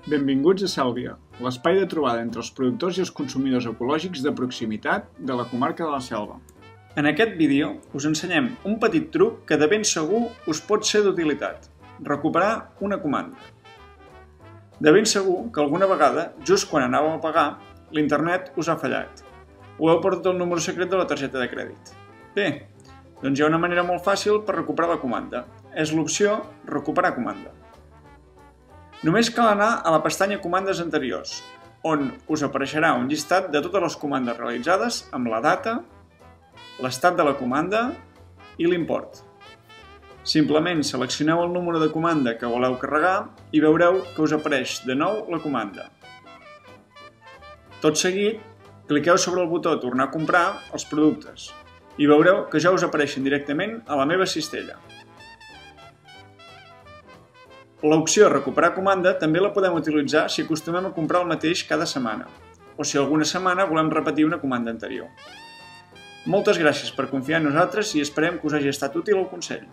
Benvinguts a Sàlvia, l'espai de trobada entre els productors i els consumidors ecològics de proximitat de la comarca de la Selva. En aquest vídeo us ensenyem un petit truc que de ben segur us pot ser d'utilitat: recuperar una comanda. De ben segur que alguna vegada, just quan anàveu a pagar, l'internet us ha fallat o heu perdut el número secret de la targeta de crèdit. Bé, doncs hi ha una manera molt fàcil per recuperar la comanda. És l'opció Recuperar comanda. Només cal anar a la pestanya Comandes anteriors, on us apareixerà un llistat de totes les comandes realitzades amb la data, l'estat de la comanda i l'import. Simplement seleccioneu el número de comanda que voleu carregar i veureu que us apareix de nou la comanda. Tot seguit, cliqueu sobre el botó Tornar a comprar els productes i veureu que ja us apareixen directament a la meva cistella. L'opció Recuperar comanda també la podem utilitzar si acostumem a comprar el mateix cada setmana o si alguna setmana volem repetir una comanda anterior. Moltes gràcies per confiar en nosaltres i esperem que us hagi estat útil el consell.